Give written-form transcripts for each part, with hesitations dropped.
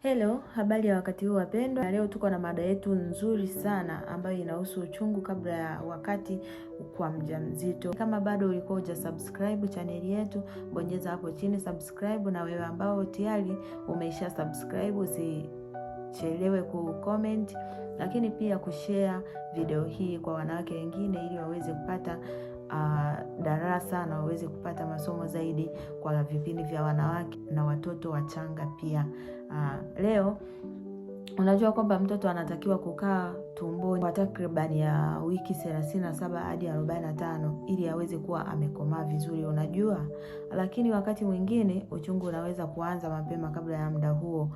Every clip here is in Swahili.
Hello, habari ya wakati huu wapendwa. Na leo tuko na mada yetu nzuri sana ambayo inahusu uchungu kabla ya wakati kwa mjamzito. Kama bado ulikuwa hujasubscribe channel yetu, bonyeza hapo chini subscribe, na wewe ambao tayari umeisha subscribe usichelewe kucomment, lakini pia kushare video hii kwa wanawake wengine ili waweze kupata darasa na waweze kupata masomo zaidi kwa vipindi vya wanawake na watoto wachanga pia. Leo unajua kwamba mtoto anatakiwa kukaa tumboni kwa takribani ya wiki 37 hadi 45 ili aweze kuwa amekomaa vizuri, unajua. Lakini wakati mwingine uchungu unaweza kuanza mapema kabla ya muda huo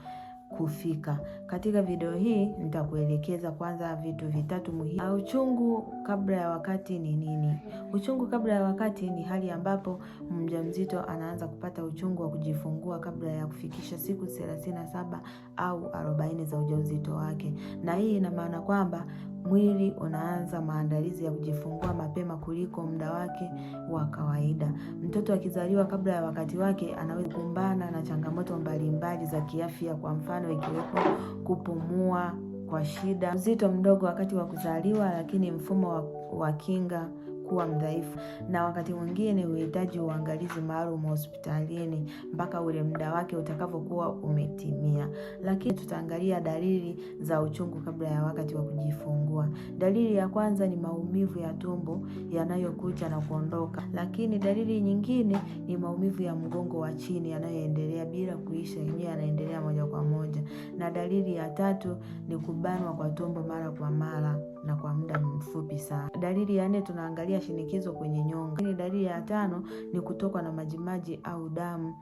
kufika. Katika video hii nitakuelekeza kwanza vitu vitatu muhimu. Uchungu kabla ya wakati ni nini? Uchungu kabla ya wakati ni hali ambapo mjamzito anaanza kupata uchungu wa kujifungua kabla ya kufikisha siku 37 au 40 za ujauzito wake. Na hii ina maana kwamba mwili unaanza maandalizi ya kujifungua mapema kuliko muda wake wa kawaida. Mtoto akizaliwa kabla ya wakati wake anaweza kukumbana na changamoto mbalimbali za kiafya, kwa mfano ikiwepo kupumua kwa shida, uzito mdogo wakati wa kuzaliwa, lakini mfumo wa kinga kuwa mdhaifu, na wakati mwingine uhitaji uangalizi maalum hospitalini mpaka ule muda wake utakapokuwa umetimia. Lakini tutaangalia dalili za uchungu kabla ya wakati wa kujifungua. Dalili ya kwanza ni maumivu ya tumbo yanayokuja na kuondoka, lakini dalili nyingine ni maumivu ya mgongo wa chini yanayoendelea bila kuisha, yenyewe yanaendelea moja kwa moja. Na dalili ya tatu ni kubanwa kwa tumbo mara kwa mara na kwa muda mfupi sana. Dalili ya 4 tunaangalia shinikizo kwenye nyonga. Dalili ya 5 ni kutokwa na majimaji au damu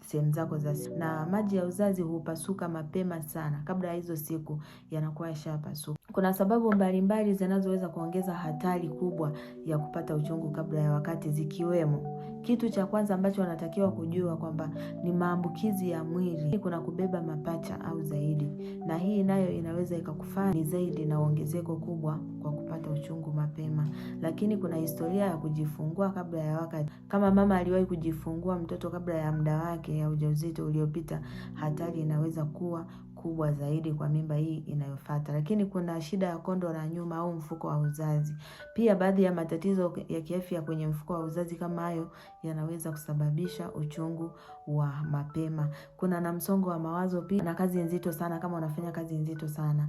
sehemu zako za siri. Na maji ya uzazi hupasuka mapema sana, kabla ya hizo siku yanakuwa yashapasuka. Kuna sababu mbalimbali zinazoweza kuongeza hatari kubwa ya kupata uchungu kabla ya wakati, zikiwemo: kitu cha kwanza ambacho wanatakiwa kujua kwamba ni maambukizi ya mwili. Kuna kubeba mapacha au zaidi, na hii nayo inaweza ikakufanya ni zaidi na ongezeko kubwa kwa kupata uchungu mapema. Lakini kuna historia ya kujifungua kabla ya wakati. Kama mama aliwahi kujifungua mtoto kabla ya muda wake ya ujauzito uliopita, hatari inaweza kuwa kubwa zaidi kwa mimba hii inayofuata. Lakini kuna shida ya kondo la nyuma au mfuko wa uzazi. Pia baadhi ya matatizo ya kiafya kwenye mfuko wa uzazi kama hayo yanaweza kusababisha uchungu wa mapema. Kuna na msongo wa mawazo pia, na kazi nzito sana, kama unafanya kazi nzito sana.